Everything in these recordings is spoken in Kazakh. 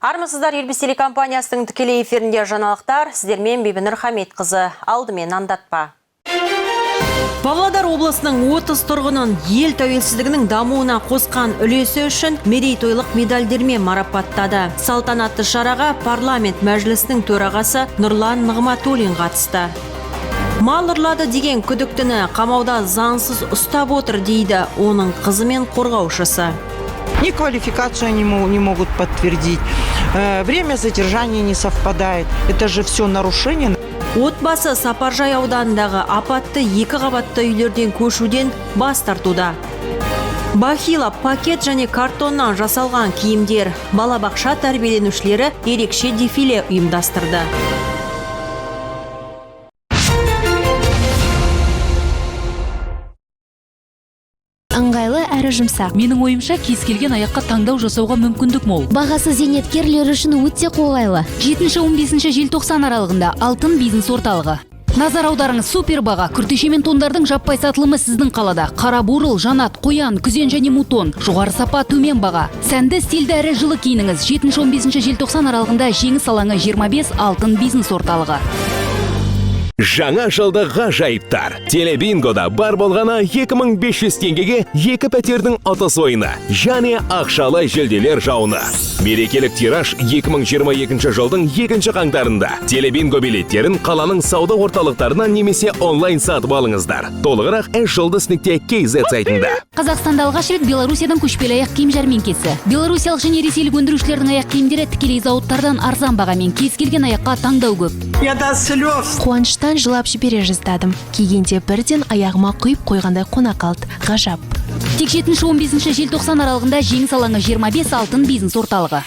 Армысыздар, Елбіз телекомпаниясының тікелей эфирінде жаңалықтар. Сіздермен Бибінұр Хамитқызы. Алдымен андатпа. Павлодар облысының 30 тұрғынын ел тәуелсіздігінің дамуына қосқан үлесі үшін мерейтойлық медальдермен марапаттады. Салтанатты шараға парламент мәжілісінің төрағасы Нұрлан Нығматуллин қатысты. Мал ұрлады деген күдіктіні қамауда заңсыз ұстап отыр дейді оның қызы мен қорғаушысы. Ни квалификацию они не могут подтвердить, время задержания не совпадает. Это же все нарушение. Отбасы Сапаржай ауданындағы апатты 2 қабатты үйлерден көшуден бас тартуда. Бахила пакет және картоннан жасалған киімдер балабақша тәрбиеленушілері ерекше дефиле ұйымдастырды. Ыңғайлы әрі жұмсақ. Менің ойымша кез келген аяққа таңдау жасауға мүмкіндік мол. Бағасы зейнеткерлер үшін өте қолайлы. 7-15 желтоқсан аралығында Алтын бизнес орталығы. Назар аударыңыз, супер баға. Күртеше мен тондардың жаппай сатылымы сіздің қалада. Қара бурыл, жанат, қоян, күзен және мутон. Жоғары сапа, төмен баға. Сәнді, стильді әрі жылы киініңіз. 7-15 желтоқсан аралығында Жеңіс алаңы 25 Алтын бизнес орталығы. Жаңа жылды ғажайыптар. Телебингода бар болғаны 2500 теңгеге 2 пәтердің ұтыс ойыны және ақшалай жүлделер жауыны. Мерекелік тираж 2022 жылдың 2 қаңтарында. Телебинго билеттерін қаланың сауда орталықтарынан немесе онлайн сатып алыңыздар. Толығырақ @жұлдыз.kz сайтында. Қазақстанда алғаш рет Беларусиядан көшпелі аяқ киім жәрмеңкесі. Беларусиялық және ресейлік өндірушілердің аяқ киімдері тікелей зауыттардан арзан бағамен кез келген аяққа таңдау көп. Қуаныштан жылап жібере жаздадым. Кигенде бірден аяғыма құйып қойғандай қонақ алды. Ғажап. Тек 7-15 желтоқсан аралығында Жеңіс алаңы 25 Алтын бизнес орталығы.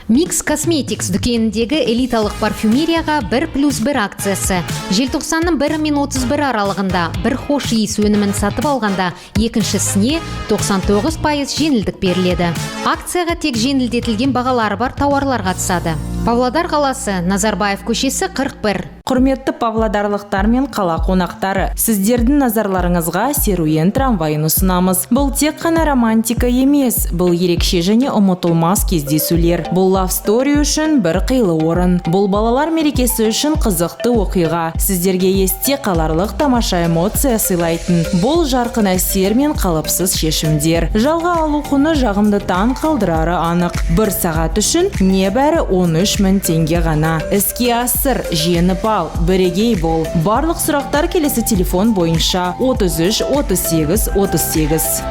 Mix Cosmetics дүкеніндегі элиталық парфюмерияға 1+1 акциясы. Желтоқсанның 1 мен 31 аралығында бір хош иіс өнімін сатып алғанда екіншісіне 99% жеңілдік беріледі. Акцияға тек жеңілдетілген бағалары бар тауарлар қатысады. Павлодар қаласы, Назарбаев көшесі 41. Құрметті павлодарлықтар мен қала қонақтары, сіздердің назарларыңызға Серуен трамвайын ұсынамыз. Бұл тек қана романтика емес, бұл ерекше және ұмытылмас кездесулер. Бұл love story үшін бір қилы орын. Бұл балалар мерекесі үшін қызықты оқиға. Сіздерге есте қаларлық тамаша эмоция сыйлайтын. Бұл жарқын әсер мен қалыпсыз шешімдер. Жалға алу құны жағымды таң қалдырары анық. 1 сағат үшін небәрі 13 000 теңге ғана. Іске асыр, женіп ал, бірегей бол. Барлық сұрақтар келесі телефон бойынша 33 38 38.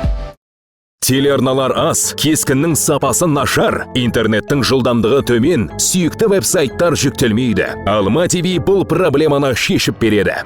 Телеарналар аз, кескіннің сапасы нашар, интернеттің жылдамдығы төмен, сүйікті веб-сайттар жүктелмейді. Алма ТВ бұл проблеманы шешіп береді.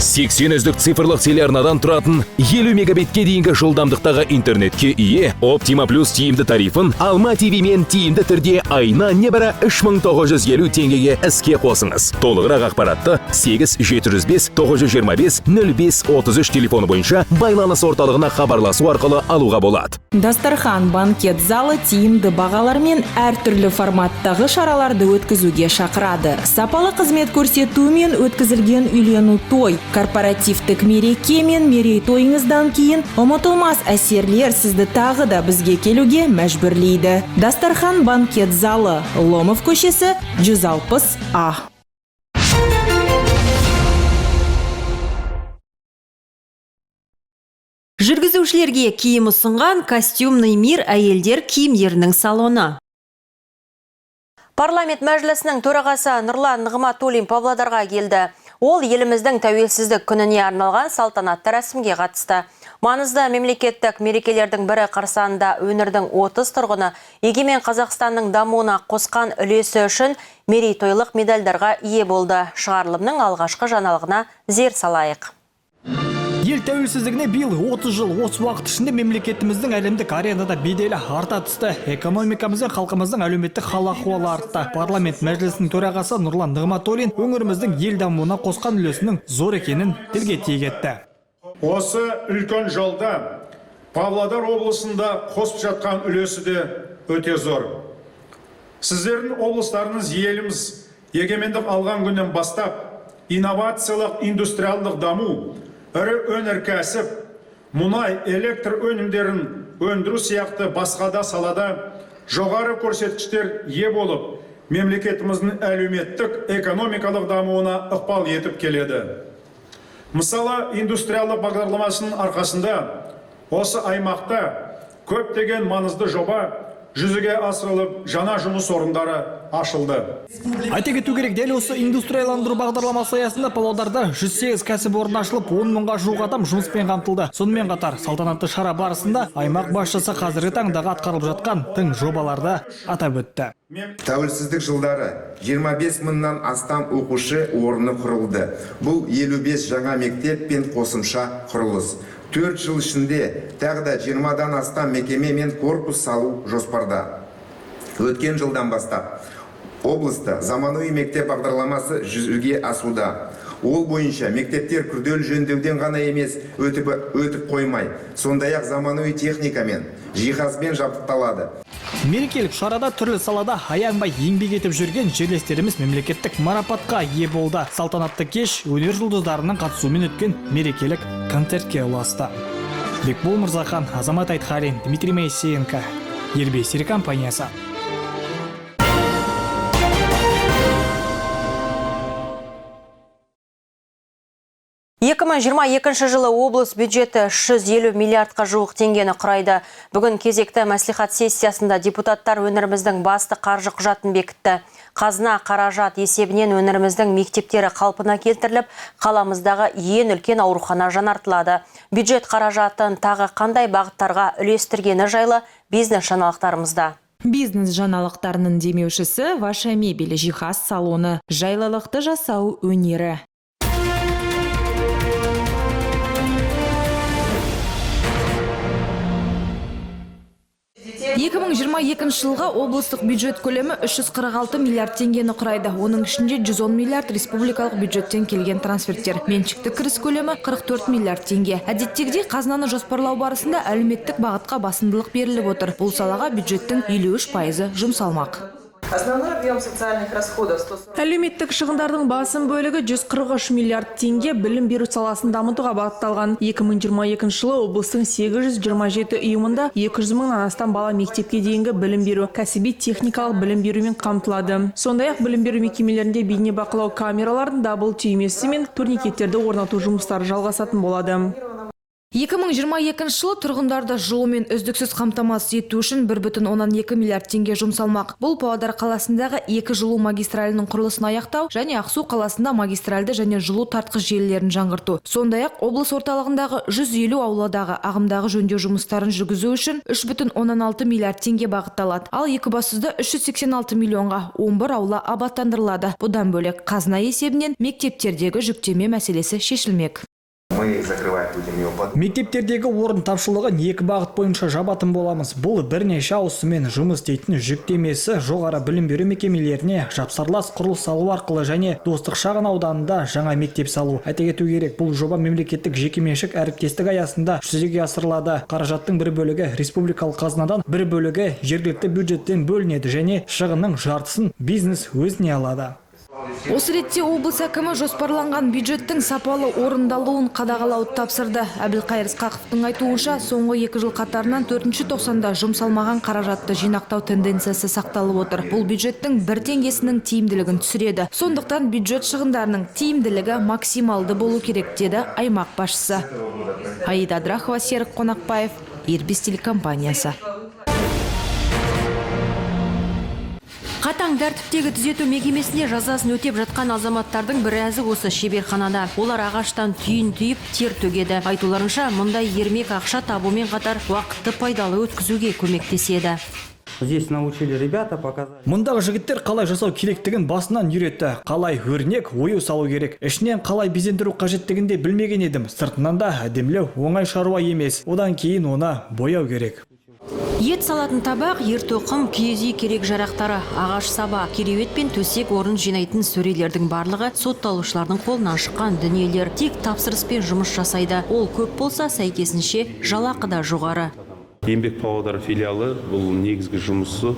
80 үздік цифрлық телеарнадан тұратын 50 мегабитке дейінгі жылдамдықтағы интернетке ие Optima Plus тиімді тарифын Алма ТВ мен тиімді түрде айына небәрі 3950 теңгеге іске қосыңыз. Толығырақ ақпаратты 8705 925 0533 телефоны бойынша байланыс орталығына хабарласу арқылы алуға болады. Дастархан банкет залы тиімді бағалар мен әртүрлі форматтағы шараларды өткізуге шақырады. Сапалы қызмет көрсету мен өткізілген үйлену той, корпоративтік мереке мен мерейтойыңыздан кейін ұмытылмас әсерлер сізді тағы да бізге келуге мәжбүрлейді. Дастархан банкет залы, Ломов көшесі 160А. Жүргізушілерге киім ұсынған костюмный мир әйелдер киімдерінің салоны. Парламент мәжілісінің төрағасы Нұрлан Нығматуллин Павлодарға келді. Ол еліміздің тәуелсіздік күніне арналған салтанатты рәсімге қатысты. Маңызды мемлекеттік мерекелердің бірі қарсаңында өңірдің 30 тұрғыны егемен Қазақстанның дамуына қосқан үлесі үшін мерейтойлық медальдарға ие болды. Шығарылымның алғашқы жаңалығына зер салайық. Ел тәуелсіздігіне биыл 30 жыл, 30 уақыт ішінде мемлекетіміздің әлемдік аренада беделі арта түсті. Экономикамыз бен халқымыздың әлеуметтік хал-ахуалы артты. Парламент мәжілісінің төрағасы Нұрлан Нығматуллин өңіріміздің ел дамуына қосқан үлесінің зор екенін тілге тиек етті. Осы үлкен жолда Павлодар облысында қосып жатқан үлесі де өте зор. Сіздердің облыстарыңыз еліміз егемендік алған күннен бастап инновациялық индустриалдық даму, ірі өнеркәсіп, мұнай, электр өнімдерін өндіру сияқты басқа да салада жоғары көрсеткіштер ие болып, мемлекетіміздің әлеуметтік экономикалық дамуына ықпал етіп келеді. Мысалы, индустриялық бағдарламасының арқасында осы аймақта көптеген маңызды жоба жүзеге асырылып, жаңа жұмыс орындары ашылды. Айта кету керек, дәл осы индустрияландыру бағдарламасы аясында Павлодарда 108 кәсіпорын ашылып, 10 мыңға жуық адам жұмыспен қамтылды. Сонымен қатар, салтанатты шара барысында аймақ басшысы қазіргі таңдағы атқарылып жатқан тың жобаларды атап өтті. Тәуелсіздік жылдары 25 мыңнан астам оқушы орны құрылды. Бұл 55 жаңа мектеп пен қосымша құрылыс. 4 жыл ішінде тағы да 20-дан астам мекеме мен корпус салу жоспарда. Өткен жылдан бастап облыста заманауи мектеп бағдарламасы жүзеге асуда. Ол бойынша мектептер күрделі жөндеуден ғана емес өтіп қоймай, сондай-ақ заманауи техникамен, жиһазбен жабдықталады. Мерекелік шарада түрлі салада аянбай еңбек етіп жүрген жерлестеріміз мемлекеттік марапатқа ие болды. Салтанатты кеш өнер жұлдыздарының қатысуымен өткен мерекелік концертке ұласты. Бекбол Мырзахан, Азамат Айтхарин, Дмитрий Моисеенко, Ербес телекомпаниясы. 2022 жылы облыс бюджеті 150 миллиардқа жуық теңгені құрайды. Бүгін кезекті мәслихат сессиясында депутаттар өңіріміздің басты қаржы құжатын бекітті. Қазына қаражат есебінен өңіріміздің мектептері қалпына келтіріліп, қаламыздағы ең үлкен аурухана жаңартылады. Бюджет қаражатын тағы қандай бағыттарға үлестіргені жайлы бизнес жаңалықтарымызда. Бизнес жаңалықтарының демеушісі Ваша мебель жиһаз салоны, жайлылықты жасау өнері. 2022 жылға облыстық бюджет көлемі 346 миллиард теңгені құрайды. Оның ішінде 110 миллиард республикалық бюджеттен келген трансферттер. Меншікті кіріс көлемі 44 миллиард теңге. Әдеттегідей қазынаны жоспарлау барысында әлеуметтік бағытқа басымдылық беріліп отыр. Бұл салаға бюджеттің 53% жұмсалмақ. Основной объем социальных расходов Әлеуметтік шығындардың басым бөлігі 143 миллиард теңге білім беру саласын дамытуға бағытталған. 2022 жылы облыстың 827 ұйымында 200 мыңнан астам бала мектепке дейінгі білім беру, кәсіби техникалық білім берумен қамтылады. Сондай-ақ білім беру мекемелерінде бейнебақылау камераларын дабыл түймесі мен турникеттерді орнату жұмыстары жалғасатын болады. 2022 жылы тұрғындарды жылумен үздіксіз қамтамасыз ету үшін 1,2 миллиард теңге жұмсалмақ. Бұл Павлодар қаласындағы 2 жылу магистралінің құрылысын аяқтау және Ақсу қаласында магистральды және жылу тартқыш желілерін жаңғырту. Сондай-ақ облыс орталығындағы 150 ауладағы ағымдағы жөндеу жұмыстарын жүргізу үшін 3,16 миллиард теңге бағытталады. Ал Екібастұзда 386 миллионға 11 аула абаттандырылады. Бұдан бөлек қазына есебінен мектептердегі жүктеме мәселесі шешілмек. Мектептердегі орын тапшылығы 2 бағыт бойынша жабатын боламыз. Бұл бірнеше ауысыммен жұмыс істейтін жүктемесі жоғары білім беру мекемелеріне жапсарлас құрылыс салу арқылы және Достық шағын ауданында жаңа мектеп салу. Айта кету керек, бұл жоба мемлекеттік жекеменшік әріптестік аясында жүзеге асырылады. Қаражаттың бір бөлігі республикалық қазынадан, бір бөлігі жергілікті бюджеттен бөлінеді және шығынның жартысын бизнес өзіне алады. Осы ретте облыс әкімі жоспарланған бюджеттің сапалы орындалуын қадағалауды тапсырды. Әбілқайыр Ысқақовтың айтуынша, соңғы 2 жыл қатарынан 4-ші тоқсанда жұмсалмаған қаражатты жинақтау тенденциясы сақталып отыр. Бұл бюджеттің 1 теңгесінің тиімділігін түсіреді. Сондықтан бюджет шығындарының тиімділігі максималды болу керек, деді аймақ басшысы. Аида Драхова, Серік Қонақбаев, Ербес телекомпаниясы. Қатаң тәртіптегі түзету мекемесінде жазасын өтеп жатқан азаматтардың біразы осы шеберханада. Олар ағаштан түйін түйіп, тер төгеді. Айтуларынша, мұндай ермек ақша табумен қатар уақытты пайдалы өткізуге көмектеседі. Здесь научили ребята, показали. Мұндағы жігіттер қалай жасау керектігін басынан үйретті. Қалай өрнек, ою салу керек. Ішінен қалай безендіру қажеттігінде білмеген едім. Сыртынан да әдемілеу оңай шаруа емес. Одан кейін оны бояу керек. Ет салатын табақ, ертоқым, киіз үй керек жарақтары, ағаш саба, кереует пен төсек орын жинайтын сөрелердің барлығы сотталушылардың қолынан шыққан дүниелер. Тек тапсырыспен жұмыс жасайды. Ол көп болса, сәйкесінше жалақы да жоғары. Еңбек Павлодар филиалы бұл негізгі жұмысы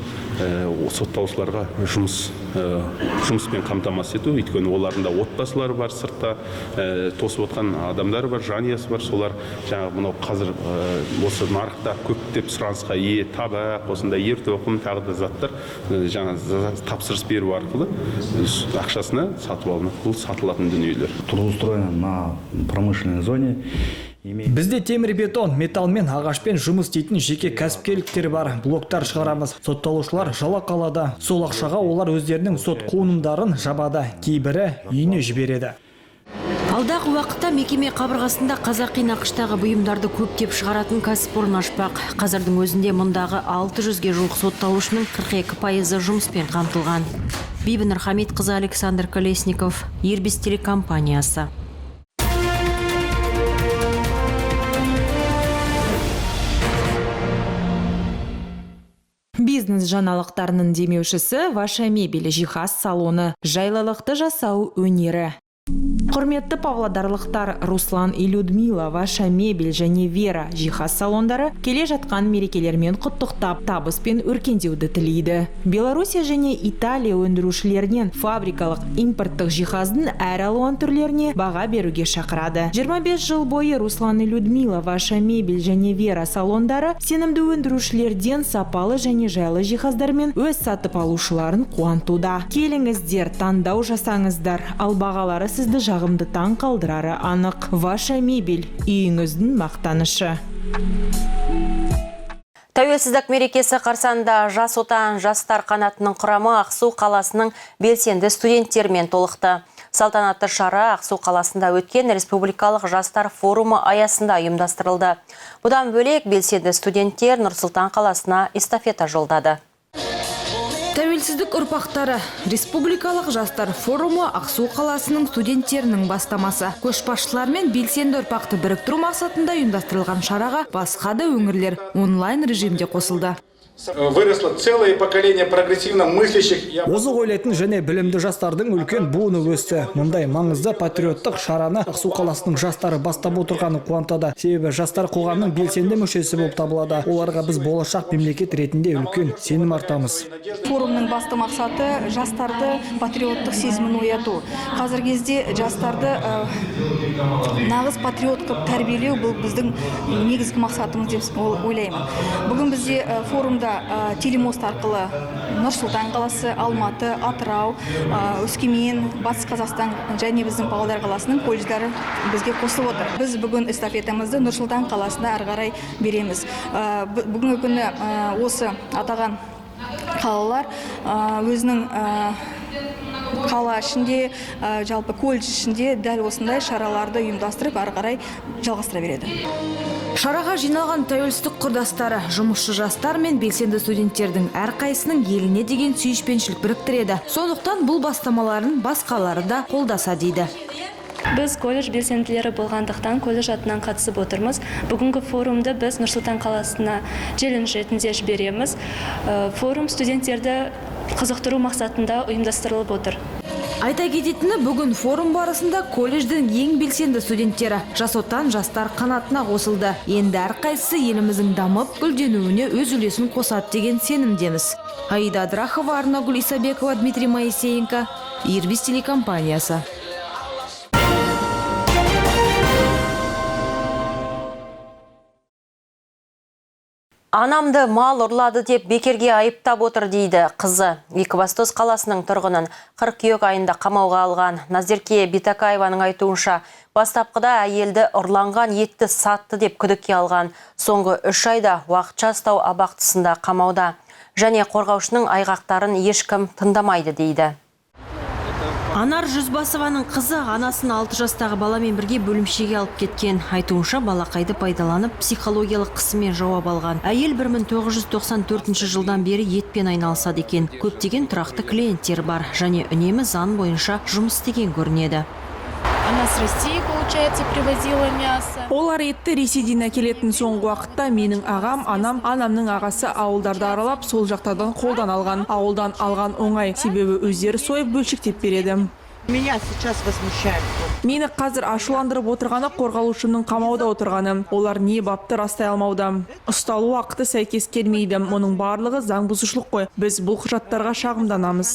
сотталушыларға жұмыспен қамтамасыз ету. Өйткені оларында отбасылары бар, сыртта тосып отқан адамдар бар, жанұясы бар. Солар жаңағы мынау қазір осы нарықта көптеп сұранысқа ие табақ, осындай ер тоқым тағы да заттар жаңа тапсырыс беру арқылы ақшасына сатып алынып, бұл сатылатын дүниелер. Трудоустроено на промышленной зоне. Бізде темір бетон, металл мен ағашпен жұмыс істейтін жеке кәсіпкерліктер бар. Блоктар шығарамыз. Сотталушылар жалақы алады. Сол ақшаға олар өздерінің сот қонымдарын жабады. Кейбірі үйіне жібереді. Алдағы уақытта мекеме қабырғасында қазақи нақыштағы бұйымдарды көптеп шығаратын кәсіпорын ашпақ. Қазірдің өзінде мұндағы 600-ге жуық сотталушының 42% жұмыспен қамтылған. Бибінұр Хамитқызы, Александр Колесников, Ирбис телекомпаниясы. Бизнес жаңалықтарының демеушісі Ваша мебель жиһаз салоны, жайлылықты жасау өнері. Құрметті павлодарлықтар, Руслан и Людмила Ваша мебель және Вера жиһаз салондары келе жатқан мерекелермен құттықтап, табыс пен өркендеуді тілейді. Белоруссия және Италия өндірушілерінен фабрикалық импорттық жиһаздың әр алуан түрлеріне баға беруге шақырады. 25 жыл бойы Руслан и Людмила Ваша мебель және Вера салондары сенімді өндірушілерден сапалы және жайлы жиһаздармен өз сатып алушыларын қуантуда. Келіңіздер, таңдау жасаңыздар, ал бағалары сізді жағымды таң қалдырары анық. Ваша мебель, үйіңіздің мақтанышы. Тәуелсіздік мерекесі қарсаңында Жас отан жастар қанатының құрамы Ақсу қаласының белсенді студенттермен толықты. Салтанатты шара Ақсу қаласында өткен республикалық жастар форумы аясында ұйымдастырылды. Бұдан бөлек белсенді студенттер Нұр-Сұлтан қаласына эстафета жолдады. Тәуелсіздік ұрпақтары республикалық жастар форумы Ақсу қаласының студенттерінің бастамасы. Көшбасшылар мен белсенді ұрпақты біріктіру мақсатында ұйымдастырылған шараға басқа да өңірлер онлайн режимде қосылды. Выросло целое поколение прогрессивно мыслящих. Озық ойлайтын және білімді жастардың үлкен буыны өсті. Мұндай маңызды патриоттық шараны Ақсу қаласының жастары бастап отырғаны қуантады. Себебі жастар қоғамның белсенді мүшесі болып табылады. Оларға біз болашақ мемлекет ретінде үлкен сенім артамыз. Форумның басты мақсаты жастарды патриоттық сезімін ояту. Қазір кезде жастарды нағыз патриот қылып тәрбиелеу бұл біздің негізгі мақсатымыз деп ойлаймын. Бүгін бізде форумда телемост арқылы Нұр-Сұлтан қаласы, Алматы, Атырау, Өскемен, Батыс Қазақстан және біздің Павлодар қаласының колледждары бізге қосылып отыр. Біз бүгін эстафетамызды Нұр-Сұлтан қаласына ары қарай береміз. Бүгінгі күні осы атаған қалалар өзінің қала ішінде, жалпы колледж ішінде дәл осындай шараларды ұйымдастырып ары қарай жалғастыра береді. Шараға жиналған тәуелсіздік құрдастары, жұмысшы жастар мен белсенді студенттердің әрқайсының еліне деген сүйіспеншілік біріктіреді. Сондықтан бұл бастамаларын басқалары да қолдаса дейді. Біз колледж белсенділері болғандықтан колледж атынан қатысып отырмыз. Бүгінгі форумды біз Нұр-Сұлтан қаласына челлендж ретінде жібереміз. Форум студенттерді қызықтыру мақсатында ұйымдастырылып отыр. Айта кететіні, бүгін форум барысында колледждің ең белсенді студенттері Жас отан жастар қанатына қосылды. Енді әрқайсысы еліміздің дамып, гүлденуіне өз үлесін қосады деген сенімдеміз. Аида Драхова, Арнагүл Исабекова, Дмитрий Моисеенко, Ирбис телекомпаниясы. Анамды мал ұрлады деп бекерге айыптап отыр дейді қызы. Екібастұз қаласының тұрғынын қыркүйек айында қамауға алған Назерке Битакаеваның айтуынша, бастапқыда әйелді ұрланған етті сатты деп күдікке алған. Соңғы 3 айда уақытша ұстау абақтысында қамауда. Және қорғаушының айғақтарын ешкім тыңдамайды дейді. Анар Жүзбасованың қызы анасын 6 жастағы баламен бірге бөлімшеге алып кеткен. Айтуынша балақайды пайдаланып психологиялық қысыммен жауап алған. Әйел 1994 жылдан бері етпен айналысады екен. Көптеген тұрақты клиенттер бар және үнемі заң бойынша жұмыс істеген көрінеді. Она с России, получается, привозила мясо. Олар етті Ресейден әкелетін. Соңғы уақытта менің ағам, анамның ағасы ауылдарды аралап, сол жақтардан қолдан алған. Ауылдан алған оңай, себебі өздері сойып бөлшектеп береді. Меня сейчас возмущает. Мені қазір ашуландырып отырғаны қорғалушының қамауда отырғаны. Олар не бапты растай алмауда. Ұсталу уақыты сәйкес келмейді. Оның барлығы заң бұзушылық қой. Біз бұл құжаттарға шағымданамыз.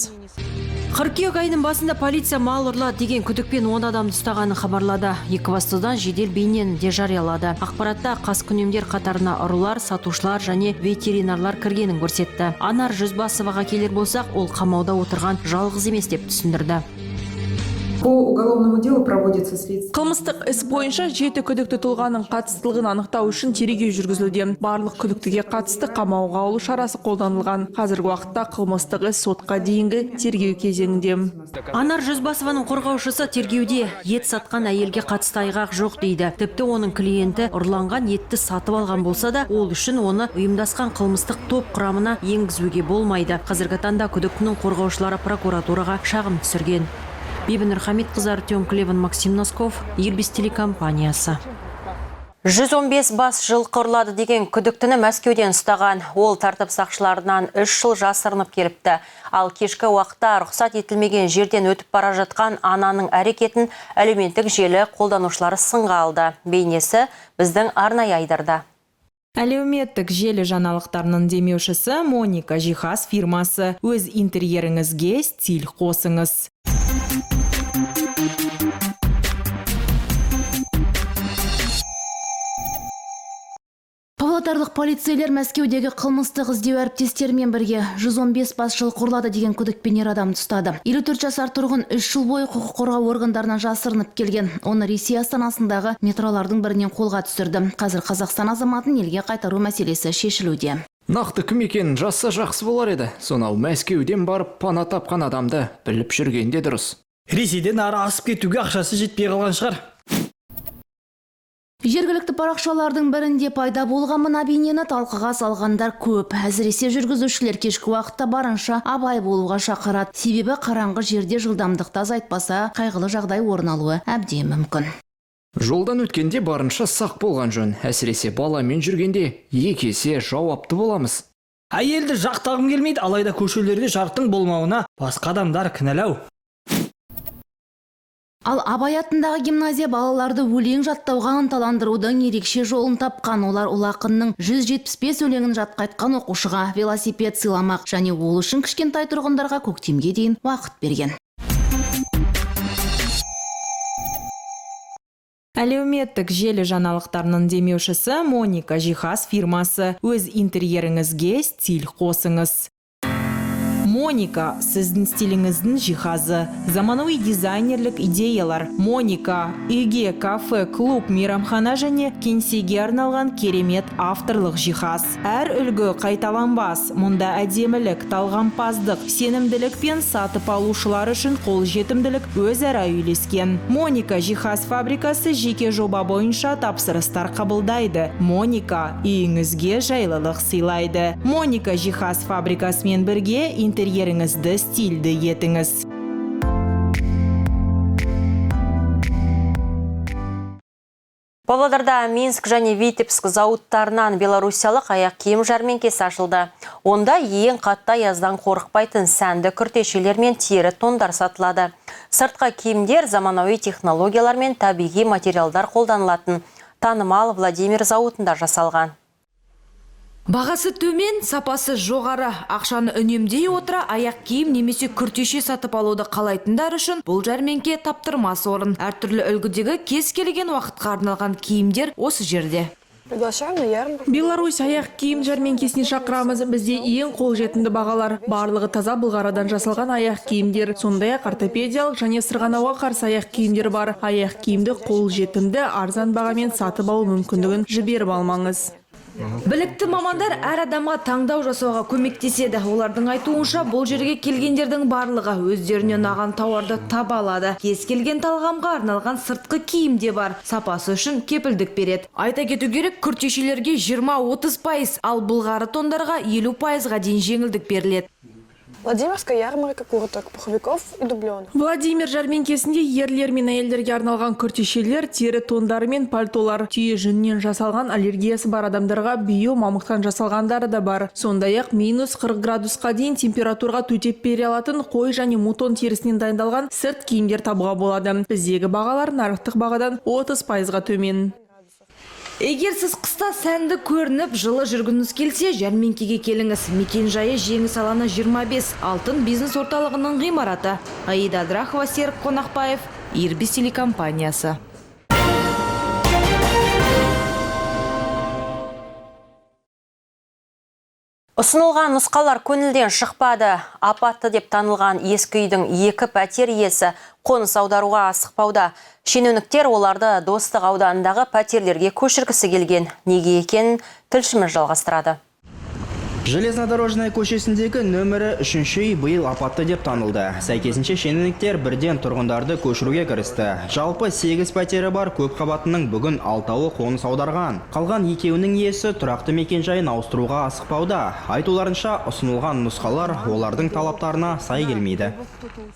Қыркүйек айының басында полиция мал ұрлады деген күдікпен 10 адамды ұстағанын хабарлады. Екібастұздан жедел бейнені де жариялады. Ақпаратта қаскүнемдер қатарына ұрылар, сатушылар және ветеринарлар кіргенін көрсетті. Анар Жүзбасоваға келер болсақ, ол қамауда отырған жалғыз емес деп түсіндірді. По уголовному делу проводится следствие. Қылмыстық іс бойынша 7 күдікті тұлғаның қатыстылығын анықтау үшін тергеу жүргізілуде. Барлық күдіктіге қатысты қамауға алу шарасы қолданылған. Қазіргі уақытта қылмыстық іс сотқа дейінгі тергеу кезеңінде. Анар Жүзбасованың қорғаушысы тергеуде ет сатқан әйелге қатысты айғақ жоқ дейді. Тіпті оның клиенті ұрланған етті сатып алған болса да, ол үшін оны ұйымдасқан қылмыстық топ құрамына енгізуге болмайды. Қазіргі таңда күдіктінің қорғаушылары прокуратураға шағым түсірген. Бибінұр Хамитқызы, Артем Клеван, Максим Носков, Елбес телекомпаниясы. 115 бас жылқы ұрлады деген күдіктіні Мәскеуден ұстаған. Ол тәртіп сақшыларынан 3 жыл жасырынып келіпті. Ал кешкі уақытта рұқсат етілмеген жерден өтіп бара жатқан ананың әрекетін әлеуметтік желі қолданушылары сынға алды. Бейнесі біздің арнайы айдарда. Әлеуметтік желі жаңалықтарының демеушісі Моника жиһаз фирмасы. Өз интерьеріңізге стиль қосыңыз. Павлодарлық полицейлер Мәскеудегі қылмыстық іздеу әріптестерімен бірге 115 бас жылқы ұрлады деген күдікпен ер адамды ұстады. 54 жасар тұрғын 3 жыл бойы құқық қорғау органдарынан жасырынып келген. Оны Ресей астанасындағы метролардың бірінен қолға түсірді. Қазір Қазақстан азаматын елге қайтару мәселесі шешілуде. Нақты кім екенін жазса жақсы болар еді. Сонау Мәскеуден барып пана тапқан адамды біліп жүргенде дұрыс. Ресейден ары асып кетуге ақшасы жетпей қалған шығар. Жергілікті парақшалардың бірінде пайда болған мына бейнені талқыға салғандар көп. Әсіресе жүргізушілер кешкі уақытта барынша абай болуға шақырады. Себебі қараңғы жерде жылдамдықты азайтпаса, қайғылы жағдай орын алуы әбден мүмкін. Жолдан өткенде барынша сақ болған жөн. Әсіресе баламен жүргенде екі есе жауапты боламыз. Әйелді жақтағым келмейді, алайда көшелерде жарықтың болмауына басқа адамдар кінәлау. Ал Абай атындағы гимназия балаларды өлең жаттауға ынталандырудың ерекше жолын тапқан. Олар ол ақынның 175 өлеңін жатқайтқан оқушыға велосипед сыйламақ және ол үшін кішкентай тұрғындарға көктемге дейін уақыт берген. Әлеуметтік желі жаңалықтарының демеушісі Моника жиһаз фирмасы. Өз интерьеріңізге стиль қосыңыз. Моника – сіздің стиліңіздің жиһазы. Заманауи дизайнерлік идеялар. Моника – үйге, кафе, клуб, мейрамхана және кеңсеге арналған керемет авторлық жиһаз. Әр үлгі қайталанбас. Мұнда әдемілік, талғампаздық, сенімділік пен сатып алушылар үшін қолжетімділік өзара үйлескен. Моника жиһаз фабрикасы жеке жоба бойынша тапсырыстар қабылдайды. Моника үйіңізге жайлылық сыйлайды. Моника жиһаз фабрикасымен бірге интерьеріңізді стильді етіңіз. Павлодарда Минск және Витебск зауыттарынан белорусиялық аяқ киім жәрмеңкесі ашылды. Онда ең қатты аяздан қорықпайтын сәнді күртешелер мен тері тондар сатылады. Сыртқы киімдер заманауи технологиялар мен табиғи материалдар қолданылатын танымал Владимир зауытында жасалған. Бағасы төмен, сапасы жоғары. Ақшаны үнемдей отыра аяқ киім немесе күртеше сатып алуды қалайтындар үшін бұл жәрмеңке таптырмас орын. Әртүрлі үлгідегі кез келген уақытқа арналған киімдер осы жерде. Беларусь аяқ киім жәрмеңкесіне шақырамыз. Бізде ең қолжетімді бағалар. Барлығы таза былғарадан жасалған аяқ киімдер. Сондай-ақ ортопедиялық және сырғанауға қарсы аяқ киімдер бар. Аяқ киімді қолжетімді арзан бағамен сатып алу мүмкіндігін жіберіп алмаңыз. Білікті мамандар әр адамға таңдау жасауға көмектеседі. Олардың айтуынша бұл жерге келгендердің барлығы өздеріне ұнаған тауарды таба алады. Кез келген талғамға арналған сыртқы киім де бар. Сапасы үшін кепілдік береді. Айта кету керек, күртешелерге 20-30%, ал былғары тондарға 50%-ға дейін жеңілдік беріледі. Владимирская ярмарка курток, пуховиков и дубленок. Владимир жәрмеңкесінде ерлер мен әйелдерге арналған күртешелер, тері тондары мен пальтолар, түйе жүнінен жасалған аллергиясы бар адамдарға био мамықтан жасалғандары да бар. Сондай-ақ -40 градусқа дейін температураға төтеп бере алатын қой және мутон терісінен дайындалған сырт киімдер табуға болады. Біздегі бағалар нарықтық бағадан 30%-ға төмен. Егер сіз қыста сәнді көрініп, жылы жүргіңіз келсе, жәрмеңкеге келіңіз. Мекен жайы Жеңіс алаңы 25, Алтын бизнес орталығының ғимараты. Аида Драхова, Серік Қонақбаев, Ирбис телекомпаниясы. Ұсынылған нұсқалар көңілден шықпады. Апатты деп танылған ескі үйдің 2 пәтер иесі қоныс аударуға асықпауда. Шенеуніктер оларды Достық ауданындағы пәтерлерге көшіргісі келген. Неге екенін тілшіміз жалғастырады. Железнодорожная көшесіндегі нөмірі 3-ші үй биыл апатты деп танылды. Сәйкесінше шенеуніктер бірден тұрғындарды көшіруге кірісті. Жалпы 8 пәтері бар көп қабатының бүгін 6-ы қоныс аударған. Қалған 2-інің иесі тұрақты мекен жайын ауыстыруға асықпауда. Айтуларынша, ұсынылған нұсқалар олардың талаптарына сай келмейді.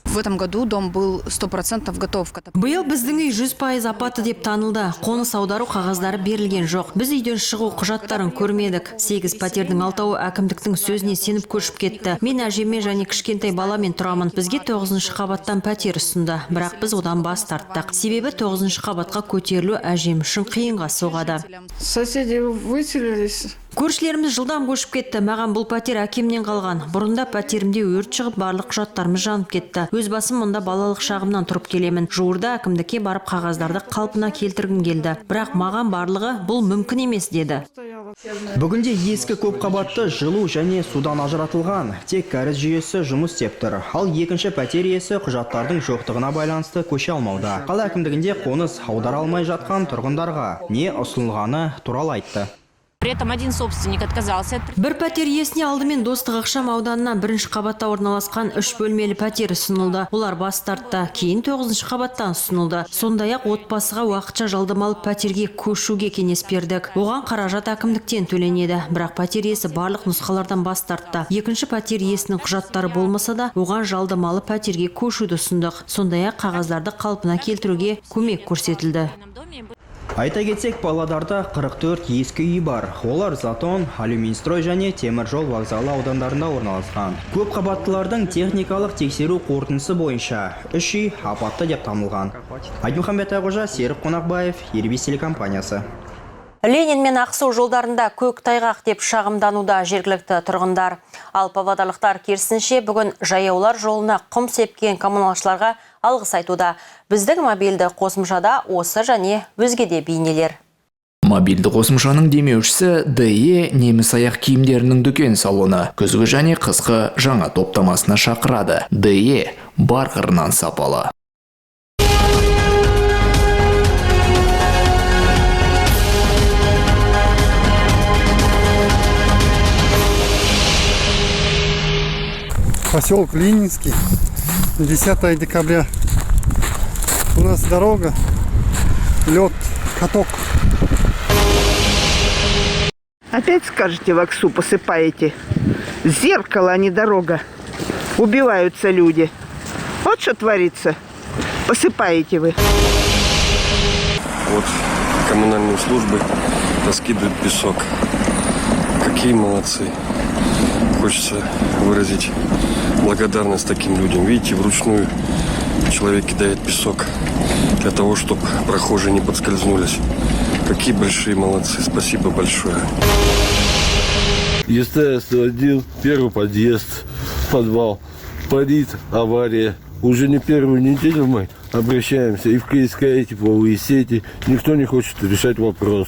В этом году дом был 100% готов. Биыл біздің үй 100% апатты деп танылды. Қоныс аудару қағаздары берілген жоқ. Біз үйден шығу құжаттарын көрмедік. 8 пәтердің 6-ы әкімдіктің сөзіне сеніп көшіп кетті. Мен әжеме және кішкентай баламен тұрамын. Бізге 9-шы қабаттан пәтер ұсынды. Бірақ біз одан бас тарттық. Себебі 9-шы қабатқа көтерілу әжем үшін қиынға соғады. Соседи выселились. Көршілеріміз жылдам көшіп кетті. Маған бұл пәтер әкемнен қалған. Бұрында пәтерімде өрт шығып, барлық құжаттарымыз жанып кетті. Өз басым мұнда балалық шағымнан тұрып келемін. Жуырда әкімдікке барып қағаздарды қалпына келтіргім келді. Бірақ маған барлығы бұл мүмкін емес деді. Бүгінде ескі көп қабатты жылу және судан ажыратылған. Тек кәріз жүйесі жұмыс істеп тұр. Ал екінші пәтер иесі құжаттардың жоқтығына байланысты көше алмауда. Қала әкімдігінде қоныс аудара алмай жатқан тұрғындарға не ұсынылғаны туралы айтты. При этом один собственник отказался. Бір пәтер иесіне алдымен Достық ықшам ауданынан 1-ші қабатта орналасқан 3 бөлмелі пәтер ұсынылды. Олар бас тартты. Кейін 9-ші қабаттан ұсынылды. Сондай-ақ отбасыға уақытша жалдамалы пәтерге көшуге кеңес бердік. Оған қаражат әкімдіктен төленеді. Бірақ пәтер иесі барлық нұсқалардан бас тартты. 2-ші пәтер иесінің құжаттары болмаса да, оған жалдамалы пәтерге көшуді ұсындық. Сондай-ақ қағаздарды қалпына келтіруге көмек көрсетілді. Айта кетсек, Павлодарда 44 ескі үй бар. Олар Затон, Алюминстрой және Темір жол вокзалы аудандарында орналасқан. Көп қабаттылардың техникалық тексеру қорытындысы бойынша 3 үй апатты деп танылған. Айтмұхамбет Ағожа, Серік Қонақбаев, Ирбис телекомпаниясы. Ленин мен Ақсу жолдарында көк тайғақ деп шағымдануда жергілікті тұрғындар. Ал павлодарлықтар керісінше бүгін жаяулар жолына құм сепкен коммуналшыларға алғыс айтуда. Біздің мобильді қосымшада осы және өзге де бейнелер. Мобильді қосымшаның демеушісі DE неміс аяқ киімдерінің дүкен салоны күзгі және қысқы жаңа топтамасына шақырады. DE бар қырынан сапалы. Поселок Ленинский, 10 декабря. У нас дорога, лед, каток. Опять скажете, в Аксу посыпаете? Зеркало, а не дорога. Убиваются люди. Вот что творится. Посыпаете вы. Вот коммунальные службы раскидывают песок. Какие молодцы. Хочется выразить благодарность таким людям. Видите, вручную человек кидает песок для того, чтобы прохожие не подскользнулись. Какие большие молодцы. Спасибо большое. естественно, первый подъезд, подвал. Парит авария. Уже не первую неделю мы обращаемся и в КСК, и тепловые сети. Никто не хочет решать вопрос.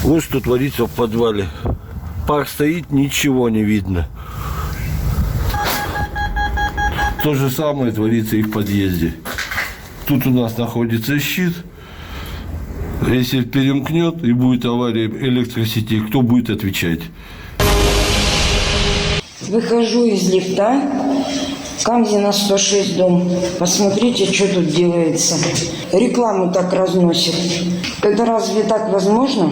Вот что творится в подвале. Пар стоит, ничего не видно. То же самое творится и в подъезде. Тут у нас находится щит. Если перемкнет и будет авария электросети, кто будет отвечать? Выхожу из лифта, Камзина 106 дом. Посмотрите, что тут делается. Рекламу так разносят. Это разве так возможно?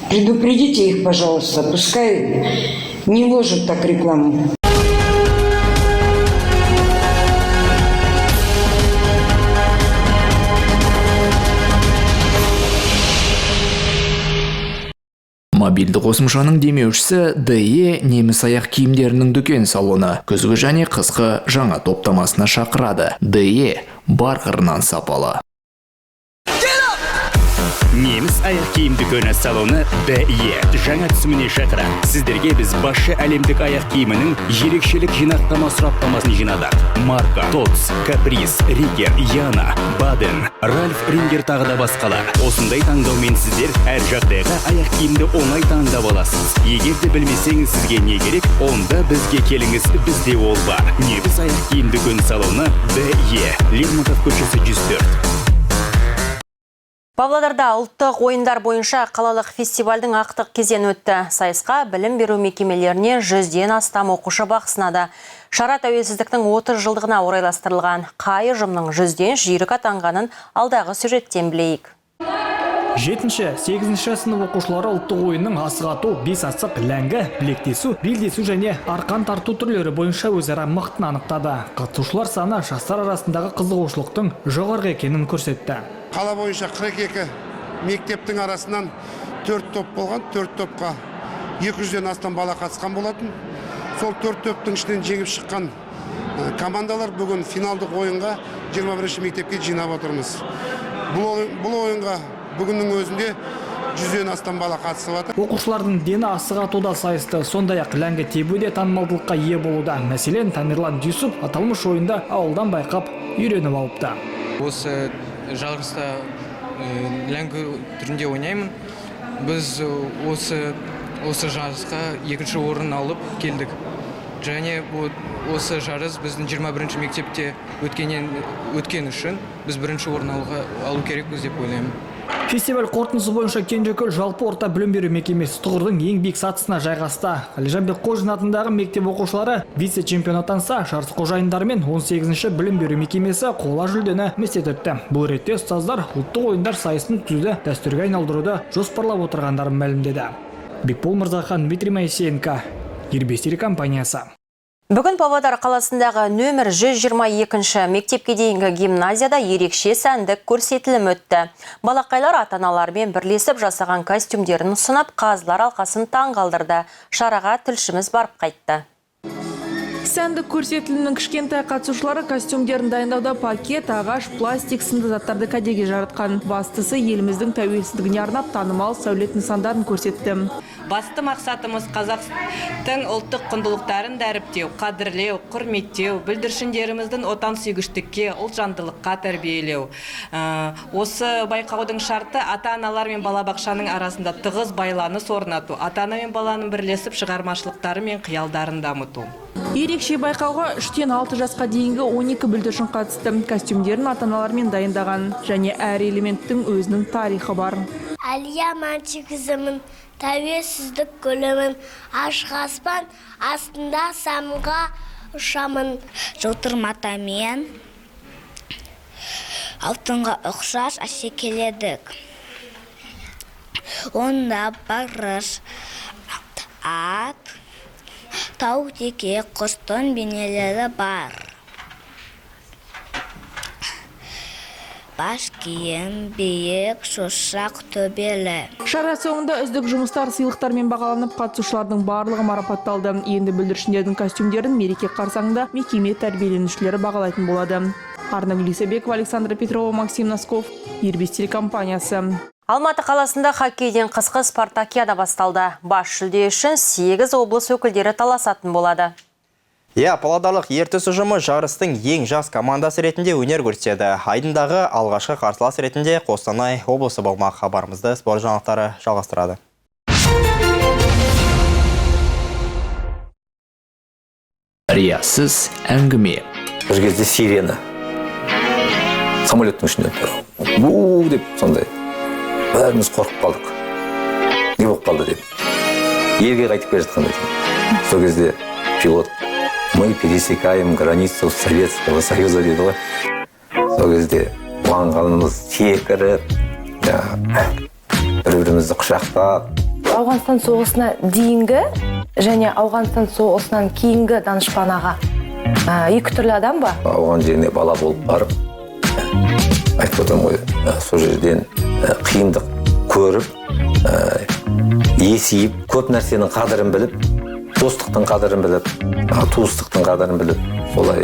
Предупредите их, пожалуйста, пускай не ложат так рекламу. Мобильді қосымшаның демеушісі DE неміс аяқ киімдерінің дүкен салоны күзгі және қысқы жаңа топтамасына шақырады. DE бар қырынан сапалы. Неміс аяқ киім дүкені салоны DE жаңа түсіміне шақырады. Сіздерге біз басшы әлемдік аяқ киімінің ерекшелік жинақтама сұраптамасын жинадық. Марка, Tots, Caprice, Riker, Yana, Baden, Ralph Ringer тағы да басқалар. Осындай таңдаумен сіздер әр жағдайға аяқ киімді оңай таңдап аласыз. Егер де білмесеңіз сізге не керек, онда бізге келіңіз, бізде ол бар. Неміс аяқ киім дүкені салоны DE Лермонтов көшесі 104. Павлодарда ұлттық ойындар бойынша қалалық фестивальдің ақтық кезеңі өтті. Сайысқа білім беру мекемелеріне 100-ден астам оқушы бақ сынады. Шара тәуелсіздіктің 30 жылдығына орайластырылған. Қай ұжымның 100-ден жүйрік атанғанын алдағы сюжеттен білейік. 7-8 сынып оқушылары ұлттық ойынның асық ату, бес асық, ләңгі, білектесу, белдесу және арқан тарту түрлері бойынша өзара мықтын анықтады. Қатысушылар саны жастар арасындағы қызығушылықтың жоғарғы екенін көрсетті. Қала бойынша 42 мектептің арасынан 4 топ болған, 4 топқа 200-ден астам бала қатысқан болатын. Сол 4 топтың ішінен жеңіп шыққан командалар бүгін финалдық ойынға 21 мектепке жинап отырмыз. Бұл ойынға бүгіннің өзінде 100-ден астам бала қатысып жатыр. Оқушылардың дені асық атуда сайысты, сондай-ақ ләңгі тебуде танымалдылыққа ие болуда. Мәселен, Тамерлан Дюсуп аталмыш ойында ауылдан байқап үйреніп алыпты. Осы жарыста ләңгі түрінде ойнаймын. Біз осы жарысқа 2-ші орын алып келдік. Және осы жарыс біздің 21-ші мектепте өткен үшін біз 1-ші орын алу керекпіз деп ойлаймын. Фестиваль қорытындысы бойынша Кенжекөл жалпы орта білім беру мекемесі тұғырдың ең биік сатысына жайғасты. Әлжанбек Қожин атындағы мектеп оқушылары вице-чемпион атанса, жарыс қожайындары мен 18-ші білім беру мекемесі қола жүлдені містет етті. Бұл ретте ұстаздар ұлттық ойындар сайысын өткізуді дәстүрге айналдыруды жоспарлап отырғандарын мәлімдеді. Бекбол Мырзахан, Дмитрий Моисеенко, Ербес телекомпаниясы. Бүгін Павлодар қаласындағы нөмір 122-ші мектепке дейінгі гимназияда ерекше сәндік көрсетілім өтті. Балақайлар ата-аналармен бірлесіп жасаған костюмдерін ұсынып, қазылар алқасын таңғалдырды. Шараға тілшіміз барып қайтты. Сәндік көрсетілімнің кішкентай қатысушылары костюмдерін дайындауда пакет, ағаш, пластик сынды заттарды кәдеге жаратқан. Бастысы еліміздің тәуелсіздігіне арнап танымал сәулет нысандарын көрсетті. Басты мақсатымыз Қазақтың ұлттық құндылықтарын дәріптеу, қадірлеу, құрметтеу, бүлдіршіндеріміздің отан сүйгіштікке, ұлтжандылыққа тәрбиелеу. Осы байқаудың шарты ата-аналар мен балабақшаның арасында тығыз байланыс орнату, ата-ана мен баланың бірлесіп шығармашылықтары мен қиялдарын дамыту. Ерекше байқауға 3-тен 6 жасқа дейінгі 12 бүлдіршін қатысты. Костюмдерін ата-аналармен дайындаған және әр элементтің өзінің тарихы бар. Әлия мантикізімін, тәуелсіздік көлемін, ашық аспан астында самға ұшамын. Жылтыр матамен алтынға ұқсас әшекеледік. Онда барыс, ат, тау теке, құстың бейнелері бар. Бас киім, биік, шошақ, төбелі. Шара соңында үздік жұмыстар сыйлықтармен бағаланып, қатысушылардың барлығы марапатталды. Енді бүлдіршіндердің костюмдерін мереке қарсаңында мекеме тәрбиеленушілері бағалайтын болады. Арна Гулисабекова, Александра Петрова, Максим Носков, Ербес телекомпаниясы. Алматы қаласында хоккейден қысқы спартакиада басталды. Бас жүлде үшін 8 облыс өкілдері таласатын болады. Павлодарлық ертіс ұжымы жарыстың ең жас командасы ретінде өнер көрсетеді. Айдындағы алғашқы қарсылас ретінде Қостанай облысы болмақ. Хабарымызды спорт жаңалықтары жалғастырады. Риясыз әңгіме. Бір кезде сирена. Самолеттің ішінде. Бу деп сондай. Бәріміз қорқып қалдық. Не болып қалды деп. Елге қайтып келе жатқандай. Сол кезде пилот мы пересекаем границу Советского Союза дейді ғой. Сол кезде қуанғанымыз секіріп, бір-бірімізді құшақтап. Ауғанстан соғысына дейінгі және Ауғанстан соғысынан кейінгі данышпан аға. Екі түрлі адам ба? Ауған жеріне бала болып барып, айтып отырмын ғой, сол жерден қиындық көріп, есейіп, көп нәрсенің қадірін біліп, достықтың қадірін біліп, туыстықтың қадірін біліп, солай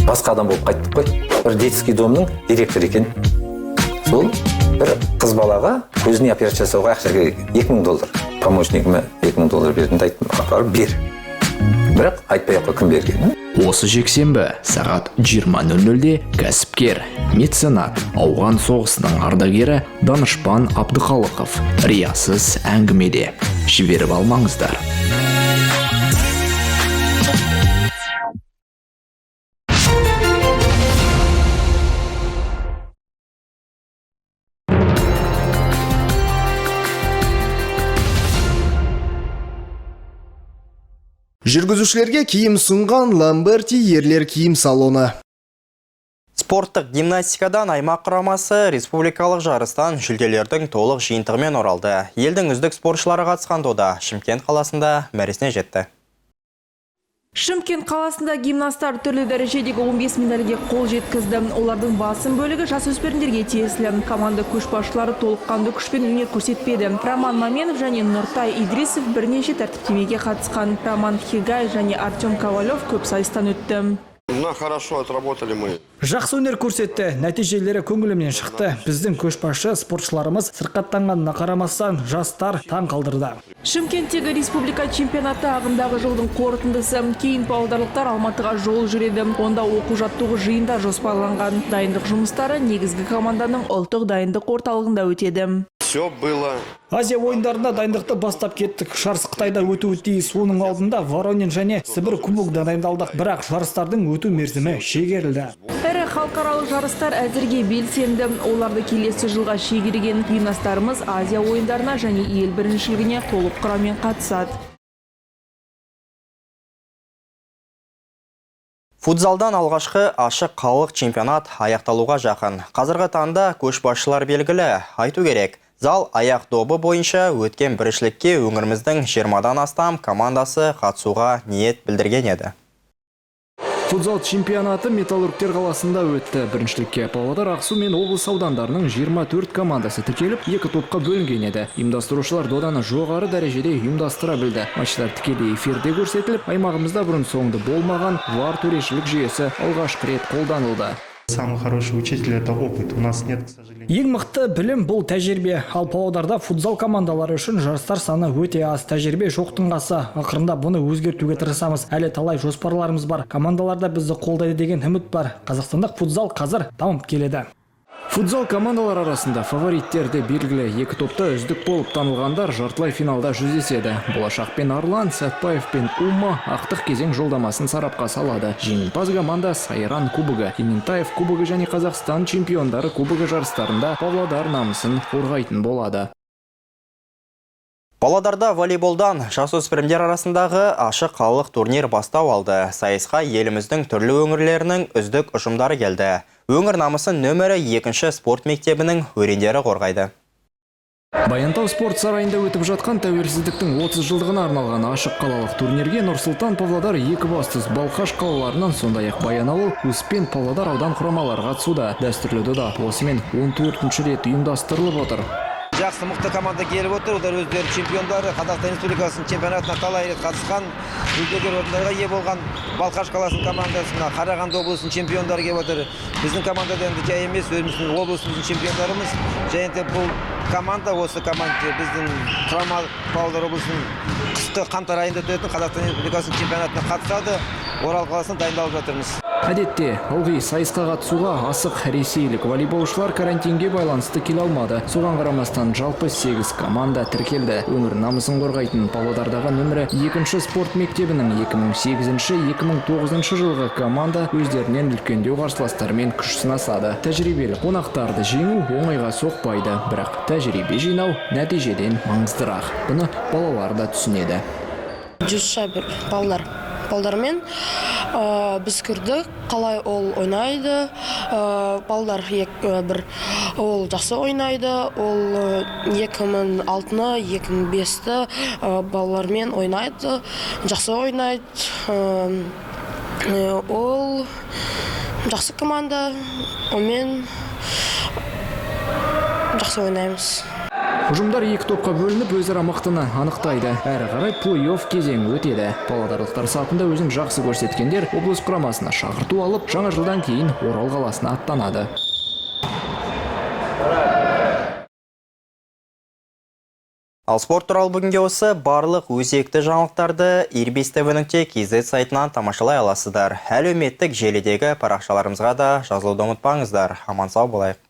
басқа адам болып қайттық қой. Бір детский домның директор екен. Сол бір қыз балаға өзіне операция жасауға ақша керек. $2000. Помощникіме $2000 бердім де айттым, апарып бер. Бірақ айтпай ақ қой кім берген. Осы жексенбі сағат 20:00-де кәсіпкер, меценат, ауған соғысының ардагері Данышпан Абдықалықов риясыз әңгімеде. Жіберіп алмаңыздар. Жүргізушілерге киім сұнған Ламберти ерлер киім салоны. Спорттық гимнастикадан аймақ құрамасы республикалық жарыстан жүлделердің толық жиынтығымен оралды. Елдің үздік спортшылары қатысқан дода Шымкент қаласында мәресіне жетті. Шымкент қаласында гимнасттар түрлі дәрежедегі 15 медальге қол жеткізді. Олардың басым бөлігі жасөспірімдерге тиесілі. Команда көшбасшылары толыққанды күшпен өнер көрсетпеді. Роман Маменов және Нұртай Идрисов бірнеше тәртіптемеге қатысқан. Роман Хигай және Артем Ковалев көп сайыстан өтті. Хорошо отработали мы. Жақсы өнер көрсетті, нәтижелері көңілімнен шықты. Біздің көшбасшы спортшыларымыз сырқаттанғанына қарамастан жастар таң қалдырды. Шымкенттегі республика чемпионаты ағымдағы жылдың қорытындысы. Кейін павлодарлықтар Алматыға жол жүреді. Онда оқу-жаттығу жиында жоспарланған. Дайындық жұмыстары негізгі команданың ұлттық дайындық орталығында өтеді. Все было. Азия ойындарында дайындықты бастап кеттік. Жарыс Қытайда өтуі тиіс. Оның алдында Воронин және Сібір кубогына дайындалдық. Бірақ жарыстардың өту мерзімі шегерілді. Ірі халықаралық жарыстар әзірге белсенді. Оларды келесі жылға шегерген. Гимнасттарымыз Азия ойындарына және ел біріншілігіне толық құраммен қатысады. Футзалдан алғашқы ашық қалалық чемпионат аяқталуға жақын. Қазіргі таңда көшбасшылар белгілі. Айту керек, зал аяқ добы бойынша өткен біріншілікке өңіріміздің 20-дан астам командасы қатысуға ниет білдірген еді. Футзал чемпионаты Металлургтер қаласында өтті. Біріншілікке Павлодар, Ақсу мен облыс аудандарының 24 командасы тіркеліп, 2 топқа бөлінген еді. Ұйымдастырушылар доданы жоғары дәрежеде ұйымдастыра білді. Матчтар тікелей эфирде көрсетіліп, аймағымызда бұрын соңды болмаған VAR төрешілік жүйесі алғашқы рет қолданылды. Самый хороший учитель – это опыт. У нас нет, к сожалению. Ең мықты білім бұл тәжірибе. Ал Павлодарда футзал командалары үшін жарыстар саны өте аз. Тәжірибе жоқтың қасы. Ақырында бұны өзгертуге тырысамыз. Әлі талай жоспарларымыз бар. Командаларда бізді қолдайды деген үміт бар. Қазақстандық футзал қазір дамып келеді. Футзал командалар арасында фавориттерді белгілі. 2 топта үздік болып танылғандар жартылай финалда жүздеседі. Болашақ пен Арлан, Сәтпаев пен Ума ақтық кезең жолдамасын сарапқа салады. Жеңімпаз команда Сайран кубогы, Ементаев кубогы және Қазақстан чемпиондары кубогы жарыстарында Павлодар намысын қорғайтын болады. Павлодарда волейболдан жасөспірімдер арасындағы ашық қалалық турнир бастау алды. Сайысқа еліміздің түрлі өңірлерінің үздік ұжымдары келді. Өңір намысын нөмірі 2 спорт мектебінің өрендері қорғайды. Баянтау спорт сарайында өтіп жатқан тәуелсіздіктің 30 жылдығына арналған ашық қалалық турнирге Нұрсұлтан, Павлодар, Екібастұз, Балқаш қалаларынан, сондай-ақ Баянауыл, Успен, Павлодар аудан құрамалары қатысуда. Дәстүрлі дода осымен 14-ші рет ұйымдастырылып отыр. Жақсы мықты команда келіп отыр. Олар өздері чемпиондары, Қазақстан Республикасының чемпионатына талай рет қатысқан, жүлдегер орындарға ие болған Балқаш қаласының командасына, Қарағанды облысының чемпиондары келіп отыр. Біздің командада енді жай емес, өзіміздің облысымыздың чемпиондарымыз. Және де бұл команда, осы команда біздің құрама Павлодар облысының қысқы қаңтар айында өтетін Қазақстан Республикасының чемпионатына қатысады. Орал қаласына дайындалып жатырмыз. Әдетте, ылғи сайысқа қатысуға асық ресейлік волейболшылар карантинге байланысты келе алмады. Соған қарамастан жалпы 8 команда тіркелді. Өңір намысын қорғайтын Павлодардағы нөмірі 2 спорт мектебінің 2008-2009 жылғы команда өздерінен үлкендеу қарсыластарымен күш сынасады. Тәжірибелі қонақтарды жеңу оңайға соқпайды, бірақ тәжірибе жинау нәтижеден маңыздырақ. Бұны балалар да түсінеді. Жүзша бір балдармен біз көрдік, қалай ол ойнайды. Балдар бір ол жақсы ойнайды. Ол 2006-2005 балалармен ойнайды, жақсы ойнайды. Ол жақсы команда, онымен жақсы ойнаймыз. Ұжымдар 2 топқа бөлініп өзара мықтыны анықтайды. Әрі қарай плей-офф кезеңі өтеді. Павлодарлықтар сапында өзін жақсы көрсеткендер облыс құрамасына шақырту алып, жаңа жылдан кейін Орал қаласына аттанады. Ал спорт туралы бүгінге осы барлық өзекті жаңалықтарды irbis.tv.kz сайтынан тамашалай аласыздар. Әлеуметтік желідегі парақшаларымызға да жазылуды ұмытпаңыздар. Аман сау болайық.